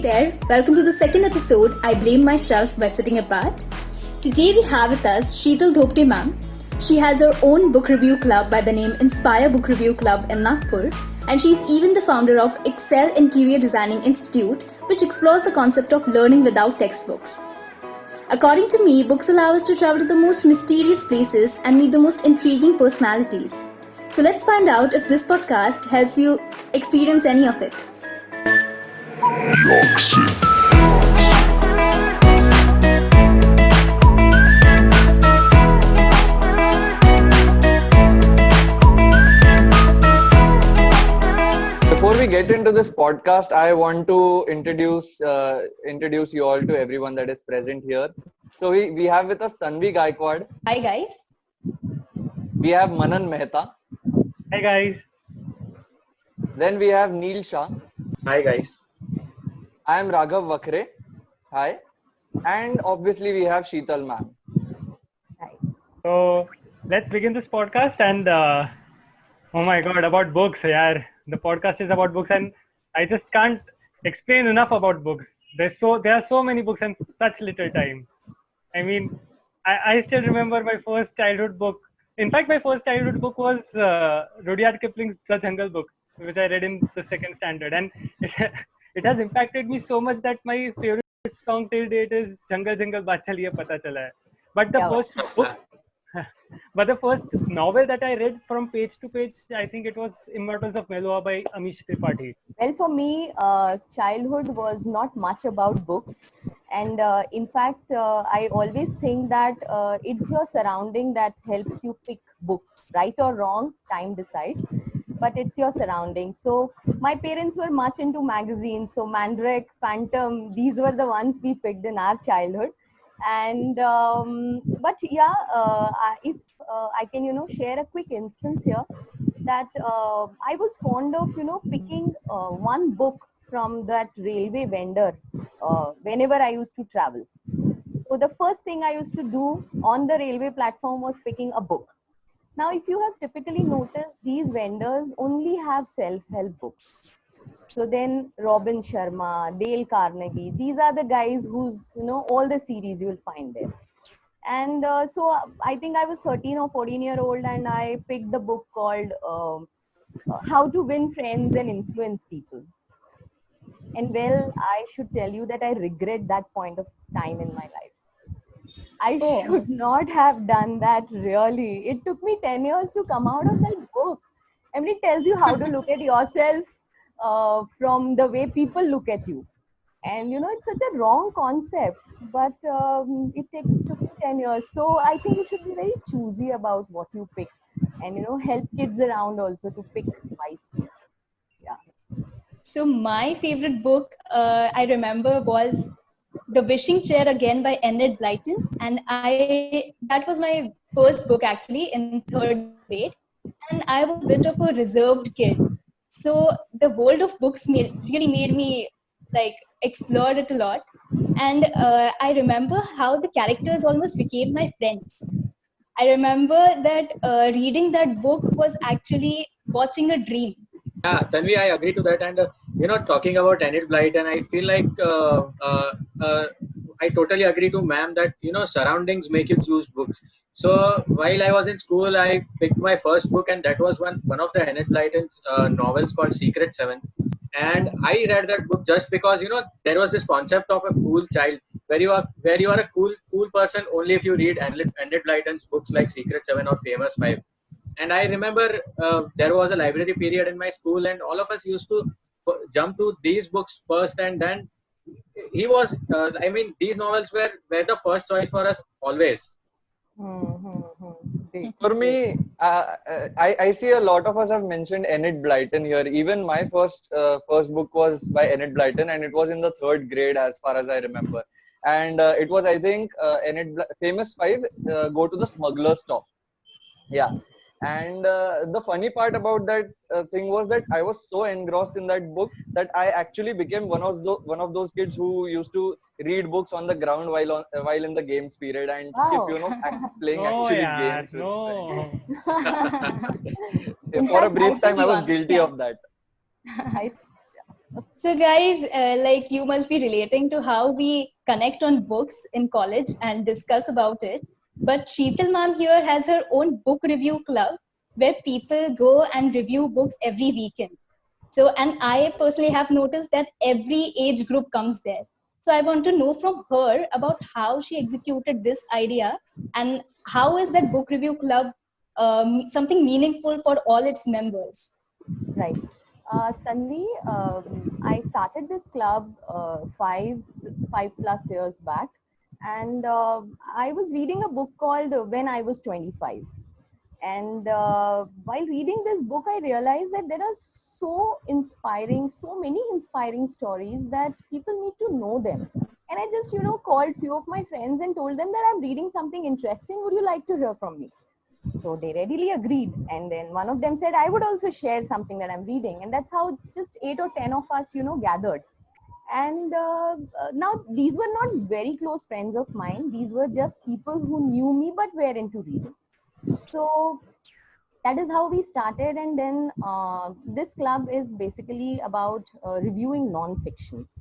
there, welcome to the second episode, I Blame Myself by Sitting Apart. Today we have with us Sheetal Dhopte ma'am. She has her own book review club by the name Inspire Book Review Club in Nagpur, and she's even the founder of Excel Interior Designing Institute, which explores the concept of learning without textbooks. According to me, books allow us to travel to the most mysterious places and meet the most intriguing personalities. So let's find out if this podcast helps you experience any of it. Before we get into this podcast, I want to introduce you all to everyone that is present here. So we have with us Tanvi Gaikwad. Hi guys. We have Manan Mehta. Hi guys. Then we have Neel Shah. Hi guys. I am Raghav Vakre. Hi. And obviously we have Sheetal ma'am. Hi. So let's begin this podcast and oh my god, about books, yaar. The podcast is about books and I just can't explain enough about books. There are so many books and such little time. I mean, I still remember my first childhood book. In fact, my first childhood book was Rudyard Kipling's The Jungle Book, which I read in the second standard, and it has impacted me so much that my favorite song till date is Jungle Jungle Baat Chaliye Pata Chala Hai. But the first novel that I read from page to page, I think it was Immortals of Meluha by Amish Tripathi. Well, for me, childhood was not much about books. And in fact, I always think that it's your surrounding that helps you pick books. Right or wrong, time decides. But it's your surroundings. So my parents were much into magazines. So Mandrake, Phantom, these were the ones we picked in our childhood. And but yeah, if I can share a quick instance here, that I was fond of picking one book from that railway vendor whenever I used to travel. So the first thing I used to do on the railway platform was picking a book. Now, if you have typically noticed, these vendors only have self-help books. So then Robin Sharma, Dale Carnegie, these are the guys whose, all the series you will find there. And so I think I was 13 or 14-year-old and I picked the book called How to Win Friends and Influence People. And well, I should tell you that I regret that point of time in my life. I should not have done that, really. It took me 10 years to come out of that book. I mean, it tells you how to look at yourself from the way people look at you. And, it's such a wrong concept, but it took me 10 years. So I think you should be very choosy about what you pick and, help kids around also to pick wisely. Yeah. So my favorite book I remember was The Wishing Chair Again by Enid Blyton, and that was my first book actually in third grade, and I was a bit of a reserved kid. So the world of books really made me explore it a lot, and I remember how the characters almost became my friends. I remember that reading that book was actually watching a dream. Yeah, Tanvi, I agree to that. And talking about Enid Blyton, I feel like I totally agree to ma'am that surroundings make you choose books. So while I was in school, I picked my first book, and that was one of the Enid Blyton's novels called Secret Seven. And I read that book just because there was this concept of a cool child where you are a cool person only if you read Enid Blyton's books like Secret Seven or Famous Five. And I remember there was a library period in my school, and all of us used to jump to these books first, and then these novels were the first choice for us always. For me, I see a lot of us have mentioned Enid Blyton here. Even my first book was by Enid Blyton, and it was in the third grade as far as I remember. And it was, I think, Famous Five, Go to the Smuggler's Stop. Yeah. And the funny part about that thing was that I was so engrossed in that book that I actually became one of those kids who used to read books on the ground while in the games period and skip playing games. No. For a brief time, I was guilty of that. So, guys, like you must be relating to how we connect on books in college and discuss about it. But Sheetal ma'am here has her own book review club where people go and review books every weekend. So, and I personally have noticed that every age group comes there. So, I want to know from her about how she executed this idea and how is that book review club something meaningful for all its members. Right. Tanvi, I started this club five plus years back, and I was reading a book called When I Was 25. And while reading this book, I realized that there are so many inspiring stories that people need to know them. And I just, called few of my friends and told them that I'm reading something interesting. Would you like to hear from me? So they readily agreed. And then one of them said, I would also share something that I'm reading. And that's how just 8 or 10 of us, gathered. And now these were not very close friends of mine. These were just people who knew me but were into reading. So that is how we started. And then this club is basically about reviewing non-fictions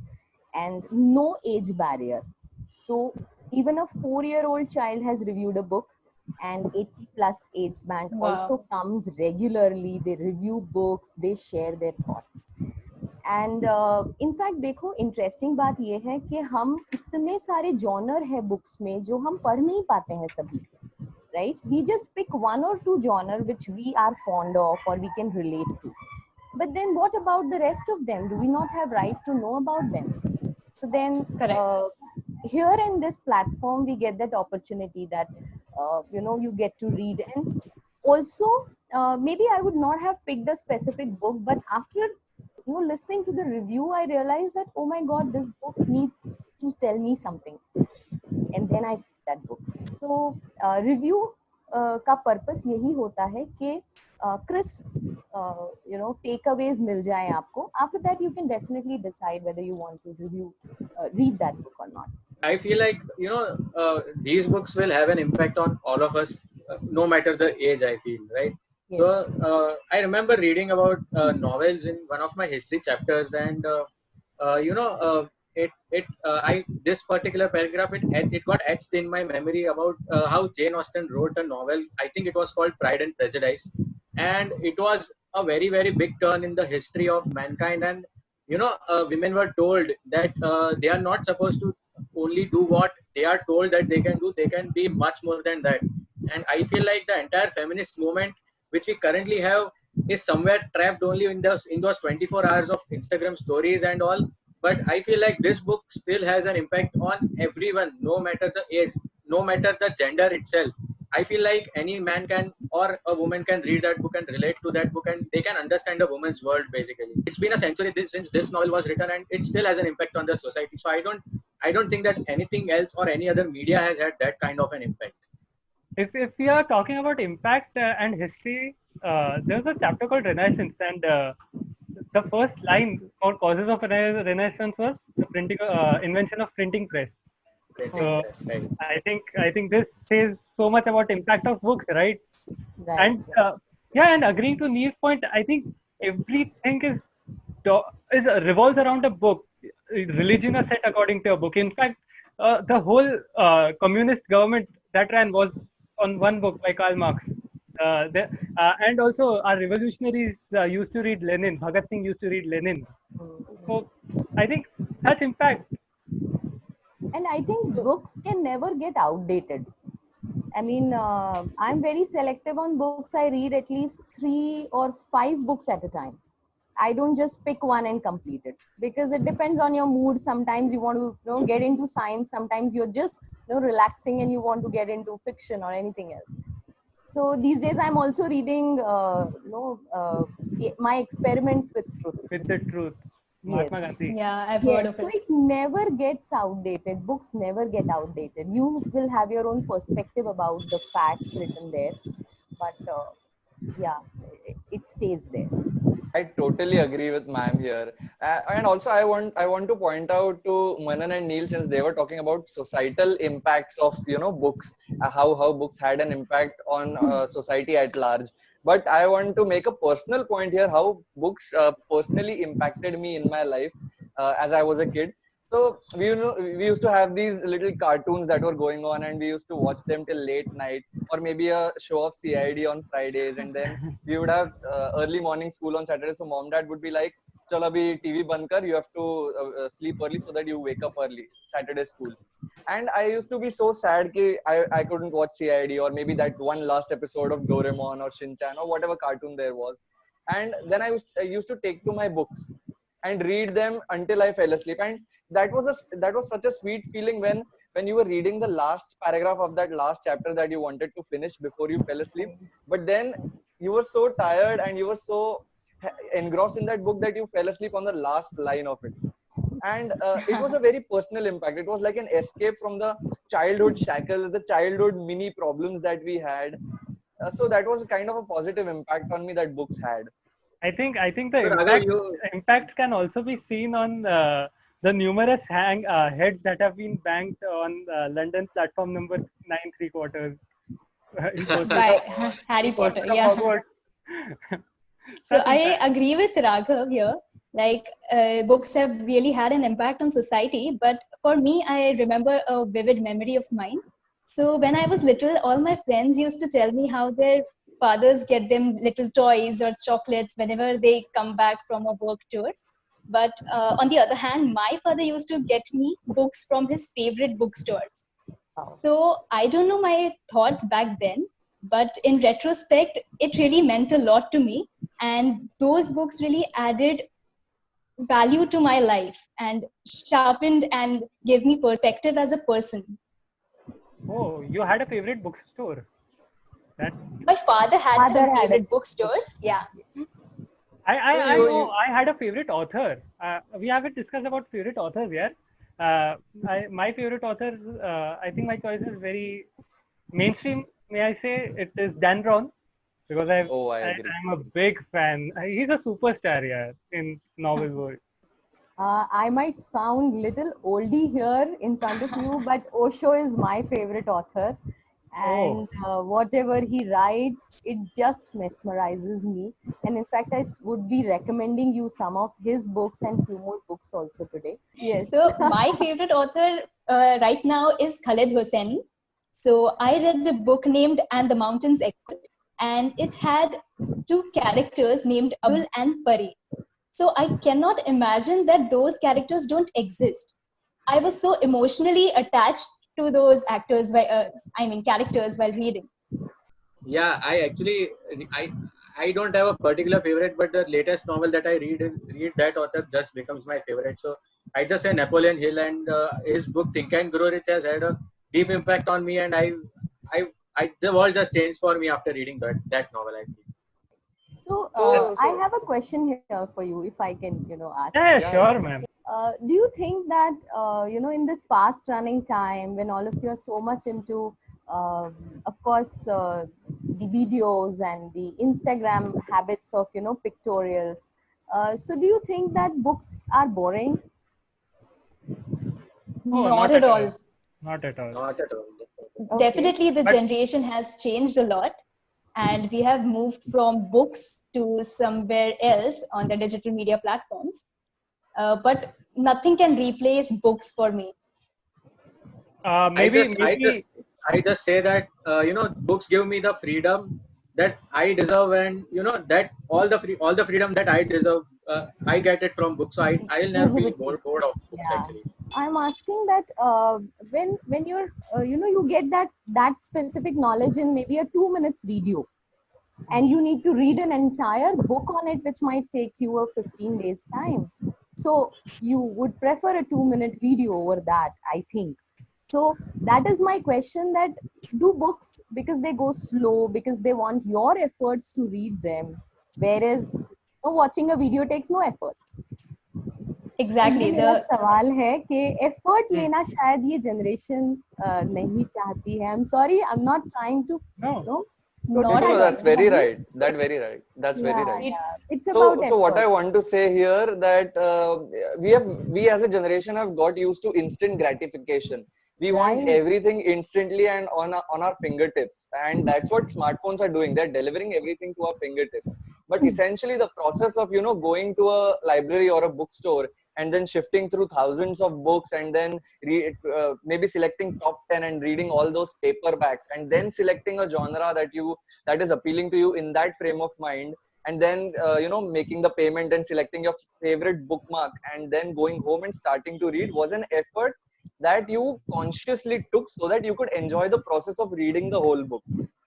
and no age barrier. So even a 4-year-old child has reviewed a book, and 80 plus age band Wow. also comes regularly. They review books, they share their thoughts. And in fact देखो interesting बात ये है कि हम इतने सारे genre है books में जो हम पढ़ नहीं पाते हैं सभी, right? We just pick one or two genre which we are fond of or we can relate to. But then what about the rest of them? Do we not have right to know about them? So then here in this platform we get that opportunity that you get to read. And also maybe I would not have picked a specific book, but after listening to the review, I realized that, oh my god, this book needs to tell me something, and then I picked that book. So review का purpose यही होता है कि crisp takeaways मिल जाए आपको. After that you can definitely decide whether you want to read that book or not. I feel like these books will have an impact on all of us, no matter the age. I feel, right. Yes. So I remember reading about novels in one of my history chapters, and this particular paragraph it got etched in my memory about how Jane Austen wrote a novel. I think it was called Pride and Prejudice, and it was a very very big turn in the history of mankind. And women were told that they are not supposed to only do what they are told that they can do. They can be much more than that. And I feel like the entire feminist movement which we currently have is somewhere trapped only in those 24 hours of Instagram stories and all. But I feel like this book still has an impact on everyone, no matter the age, no matter the gender itself. I feel like any man can or a woman can read that book and relate to that book, and they can understand a woman's world basically. It's been a century since this novel was written, and it still has an impact on the society. So I don't think that anything else or any other media has had that kind of an impact. If we are talking about impact and history, there's a chapter called Renaissance, and the first line called causes of Renaissance was the invention of printing press. So Right. I think this says so much about impact of books, right? Right. And and agreeing to Neil's point, I think everything is revolves around a book. Religion is set according to a book. In fact, the whole communist government that ran was on one book by Karl Marx. And also our revolutionaries used to read Lenin. Bhagat Singh used to read Lenin. So I think such impact. And I think books can never get outdated. I mean, I'm very selective on books. I read at least 3 or 5 books at a time. I don't just pick one and complete it, because it depends on your mood. Sometimes you want to get into science. Sometimes you're just relaxing and you want to get into fiction or anything else. So these days I'm also reading my experiments with truth. With the truth. Mahatma Gandhi. Yeah, I've heard Yes, of so it. it never gets outdated. Books never get outdated. You will have your own perspective about the facts written there, but it stays there. I totally agree with ma'am here, and also I want to point out to Manan and Neil, since they were talking about societal impacts of books, how books had an impact on society at large. But I want to make a personal point here, how books personally impacted me in my life as I was a kid. So we used to have these little cartoons that were going on, and we used to watch them till late night, or maybe a show of CID on Fridays, and then we would have early morning school on Saturday. So mom dad would be like, "Chal abhi TV band kar. You have to sleep early so that you wake up early Saturday school." And I used to be so sad that I couldn't watch CID, or maybe that one last episode of Doraemon or Shinchan or whatever cartoon there was. And then I used to take to my books and read them until I fell asleep. And that was such a sweet feeling when you were reading the last paragraph of that last chapter that you wanted to finish before you fell asleep. But then you were so tired and you were so engrossed in that book that you fell asleep on the last line of it. And it was a very personal impact. It was like an escape from the childhood shackles, the childhood mini problems that we had. So that was kind of a positive impact on me that books had. I think the So Raghav, impact can also be seen on the numerous heads that have been banged on London platform number 9 3/4 in pursuit Right. of, Harry in Potter, pursuit of yeah. Hogwarts. So That's I impact. agree with Raghav here. Like books have really had an impact on society, but for me, I remember a vivid memory of mine. So when I was little, all my friends used to tell me how their fathers get them little toys or chocolates whenever they come back from a work tour. But on the other hand, my father used to get me books from his favorite bookstores. Wow. So I don't know my thoughts back then, but in retrospect, it really meant a lot to me. And those books really added value to my life and sharpened and gave me perspective as a person. Oh, you had a favorite bookstore. That My father had some Father had favorite it. bookstores. Yeah. I You- know you- I had a favorite author. We haven't discussed about favorite authors yet. My favorite author, I think my choice is very mainstream. May I say it is Dan Brown, because Oh, I agree. I'm a big fan. He's a superstar, yeah, in novel world. I might sound little oldie here in front of you, but Osho is my favorite author. And whatever he writes, it just mesmerizes me. And in fact, would be recommending you some of his books and few more books also today. Yes. So my favorite author right now is Khaled Hosseini. So I read a book named And the Mountains Echo, and it had two characters named Abdul and Pari. So I cannot imagine that those characters don't exist. I was so emotionally attached to those characters while reading. Yeah, I don't have a particular favorite, but the latest novel that I read that author just becomes my favorite. So I just say Napoleon Hill, and his book Think and Grow Rich has had a deep impact on me, and the world just changed for me after reading that novel. I feel. So So- I have a question here for you, if I can, ask. Yeah, Yeah, sure, yeah. ma'am. Do you think that in this fast running time, when all of you are so much into of course the videos and the Instagram habits of pictorials, so do you think that books are boring? Oh, Not at all. Not at all. Not at all. Okay. Definitely, the But- generation has changed a lot, and we have moved from books to somewhere else on the digital media platforms. But nothing can replace books for me. Maybe I just say that books give me the freedom that I deserve, and that all the freedom that I deserve, I get it from books. So I'll never feel bored of books Yeah. actually. I'm asking that when you're you get that specific knowledge in maybe a 2 minutes video, and you need to read an entire book on it, which might take you a 15 days time. So you would prefer a 2 minute video over that, I think. So that is my question, that do books, because they go slow, because they want your efforts to read them, whereas watching a video takes no efforts. Exactly. ये मेरा The सवाल है कि effort लेना शायद ये generation नहीं चाहती है. I'm sorry, I'm not trying to no. not No, at all. that's very right. That's very right. That's very right. Yeah. It's So, about so what I effort. want to say here that we as a generation have got used to instant gratification. We want Right. everything instantly and on our fingertips, and that's what smartphones are doing. They're delivering everything to our fingertips. But essentially, the process of going to a library or a bookstore and then shifting through thousands of books and then maybe selecting top 10 and reading all those paperbacks and then selecting a genre that is appealing to you in that frame of mind, and then making the payment and selecting your favorite bookmark and then going home and starting to read was an effort that you consciously took so that you could enjoy the process of reading the whole book.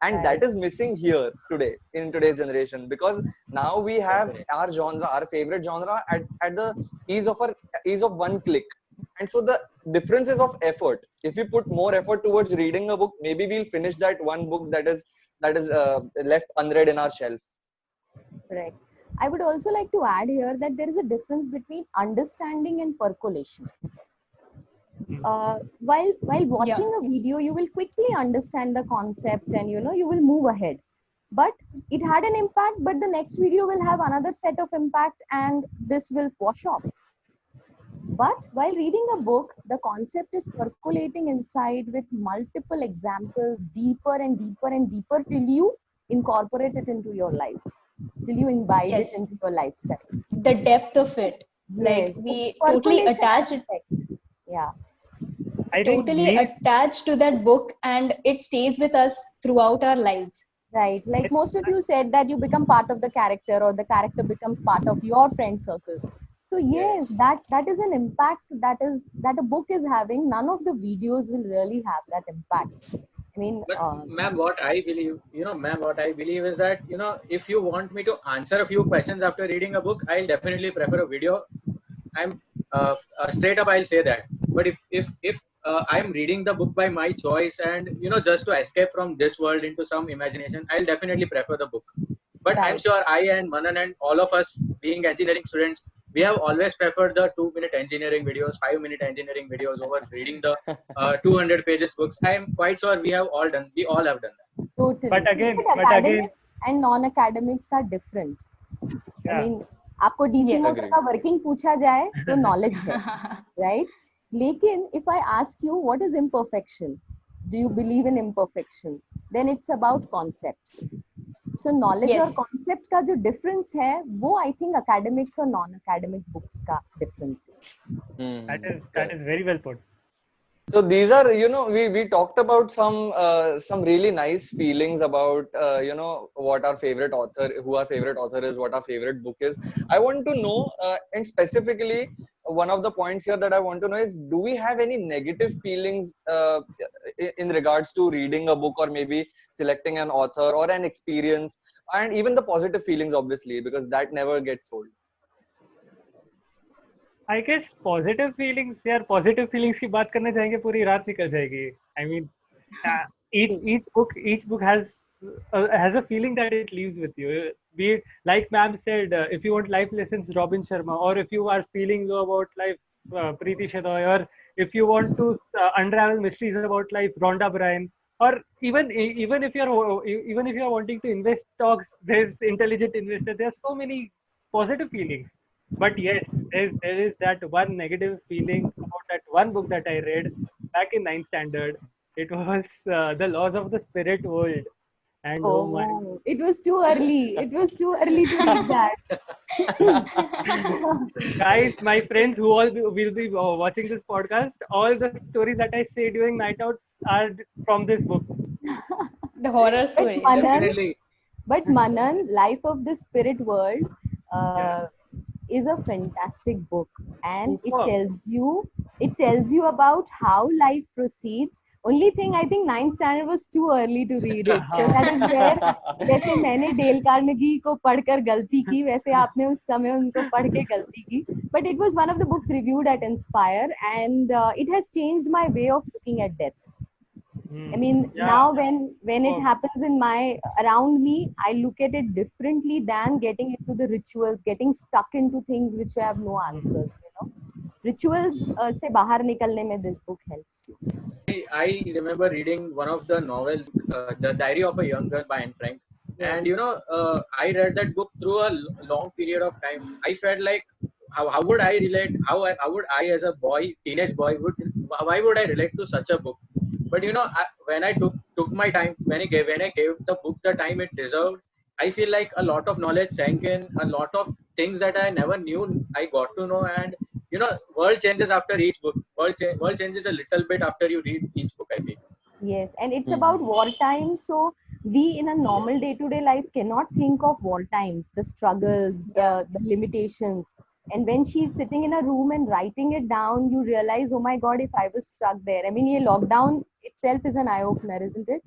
And Right. that is missing here today in today's generation, because now we have our genre, our favorite genre at the ease of one click. And so the difference is of effort. If we put more effort towards reading a book, maybe we'll finish that one book that is left unread in our shelf. Correct. I would also like to add here that there is a difference between understanding and percolation. While watching a video, you will quickly understand the concept and you will move ahead. But it had an impact, but the next video will have another set of impact, and this will wash off. But while reading a book, the concept is percolating inside with multiple examples, deeper and deeper and deeper, till you incorporate it into your life, till you imbibe Yes. it into your lifestyle. The depth of it, like Yes, we the totally percolation attach it, aspect. Yeah, I think totally attached to that book, and it stays with us throughout our lives. right. Like most of you said that you become part of the character, or the character becomes part of your friend circle. So yes, that is an impact that a book is having. None of the videos will really have that impact. I mean, But ma'am, what I believe, what I believe is that, if you want me to answer a few questions after reading a book, I'll definitely prefer a video. I'm straight up, I'll say that. But if I'm reading the book by my choice and, just to escape from this world into some imagination, I'll definitely prefer the book. But I'm Right. sure I and Manan and all of us being engineering students, we have always preferred the 2-minute engineering videos, 5-minute engineering videos over reading the 200 pages books. I'm quite sure we have all done that. Totally. But again- But but again- academics and non-academics are different. I Yeah. mean, आपको DC Yes. motor का working पूछा जाए तो knowledge है, right? लेकिन if I ask you what is imperfection, do you believe in imperfection? Then it's about concept. So knowledge Yes. और concept का जो difference है, वो I think academics और non-academic books का difference है. that is very well put. So these are, we talked about some really nice feelings about what our favorite author, who our favorite author is, what our favorite book is. I want to know, and specifically one of the points here that I want to know is, do we have any negative feelings in regards to reading a book, or maybe selecting an author or an experience, and even the positive feelings, obviously, because that never gets old. I guess positive feelings, यार positive feelings की बात करने जाएंगे पूरी रात निकल जाएगी. I mean, each book has a feeling that it leaves with you. Be it, like ma'am said, if you want life lessons, Robin Sharma, or if you are feeling low about life, Preeti Shenoy, or if you want to unravel mysteries about life, Rhonda Byrne, or even if you're wanting to invest stocks, there's Intelligent Investor. There's so many positive feelings. But yes, there is that one negative feeling about that one book that I read back in 9th standard. It was The Laws of the Spirit World. And oh my, Oh, it was too early. It was too early to read that. guys, my friends who all will be watching this podcast, all the stories that I say during night out are from this book. The horror story. Definitely. But Manan, Life of the Spirit World, is a fantastic book, and Superb. it tells you about how life proceeds. Only thing, I think 9th standard was too early to read it. So that is where, जैसे मैंने Dale Carnegie को पढ़कर गलती की, वैसे आपने उस समय उनको पढ़ के गलती की. But it was one of the books reviewed at Inspire, and it has changed my way of looking at death. I mean, now when it happens in around me, I look at it differently than getting into the rituals, getting stuck into things which have no answers. Rituals से बाहर निकलने में this book helps you. I remember reading one of the novels, The Diary of a Young Girl by Anne Frank. And I read that book through a long period of time. I felt like, how would I relate? How would I, as a boy, teenage boy, would why would I relate to such a book? But when I took my time, when I gave the book the time it deserved, I feel like a lot of knowledge sank in, a lot of things that I never knew I got to know. And world changes after each book. World changes a little bit after you read each book, I feel. Yes, and it's about wartime. So we in a normal day-to-day life cannot think of war times, the struggles, the limitations. And when she's sitting in a room and writing it down, you realize, oh my God, if I was stuck there. I mean, ye lockdown itself is an eye-opener, isn't it?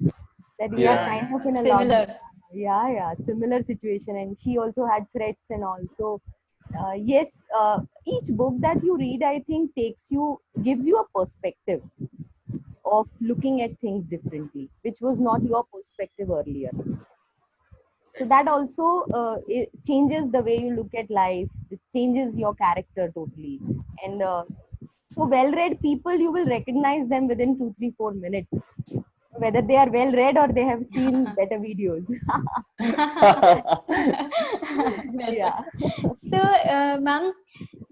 That we are Yeah. kind of in a Similar. lockdown. Yeah, similar situation. And she also had threats and all. So yes, each book that you read, I think, gives you a perspective of looking at things differently, which was not your perspective earlier. So that also it changes the way you look at life. It changes your character totally. And so well-read people, you will recognize them within 2, 3, 4 minutes, whether they are well-read or they have seen better videos. Yeah. So, ma'am,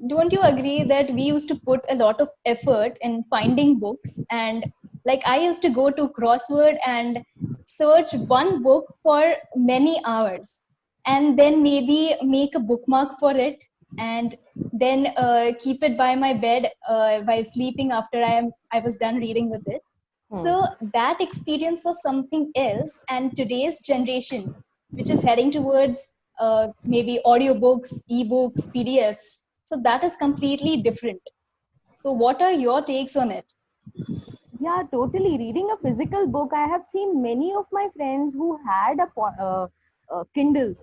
don't you agree that we used to put a lot of effort in finding books? And like I used to go to Crossword and search one book for many hours, and then maybe make a bookmark for it, and then keep it by my bed while sleeping after I was done reading with it. So that experience was something else, and today's generation, which is heading towards maybe audiobooks, ebooks, PDFs, so that is completely different. So what are your takes on it? Yeah, totally. Reading a physical book, I have seen many of my friends who had a Kindle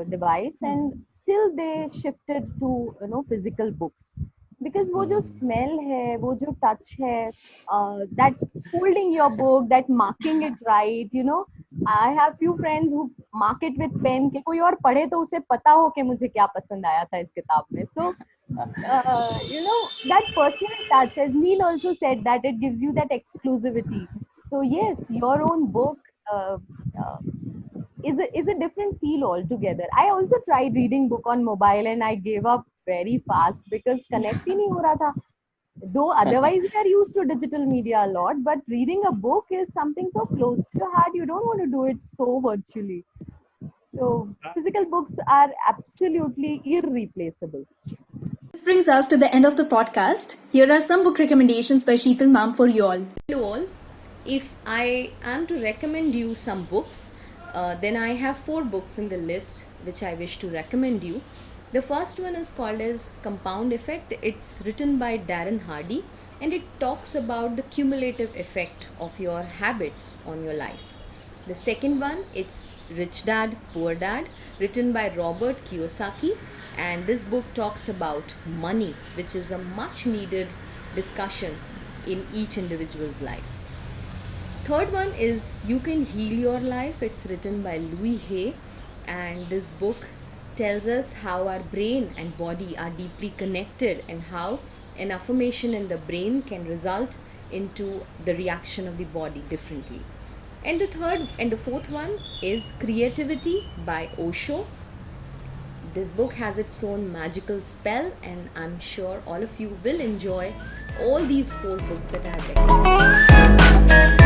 device, and still they shifted to physical books, because वो जो smell है, वो जो touch है, that holding your book, that marking it right, I have few friends who mark it with pen कि कोई और पढ़े तो उसे पता हो कि मुझे क्या पसंद आया था इस किताब में. So that personal touch, as Neil also said, that it gives you that exclusivity. So yes, your own book is a different feel altogether. I also tried reading book on mobile and I gave up very fast because connect ही नहीं हो रहा था. Though otherwise we are used to digital media a lot, but reading a book is something so close to your heart. You don't want to do it so virtually. So physical books are absolutely irreplaceable. This brings us to the end of the podcast. Here are some book recommendations by Sheetal ma'am for you all. Hello all. If I am to recommend you some books, then I have 4 books in the list which I wish to recommend you. The first one is called as Compound Effect. It's written by Darren Hardy and it talks about the cumulative effect of your habits on your life. The second one, it's Rich Dad, Poor Dad, written by Robert Kiyosaki, and this book talks about money, which is a much needed discussion in each individual's life. Third one is You Can Heal Your Life. It's written by Louis Hay, and this book tells us how our brain and body are deeply connected and how an affirmation in the brain can result into the reaction of the body differently. And the fourth one is Creativity by Osho. This book has its own magical spell, and I'm sure all of you will enjoy all these 4 books that I have recommended.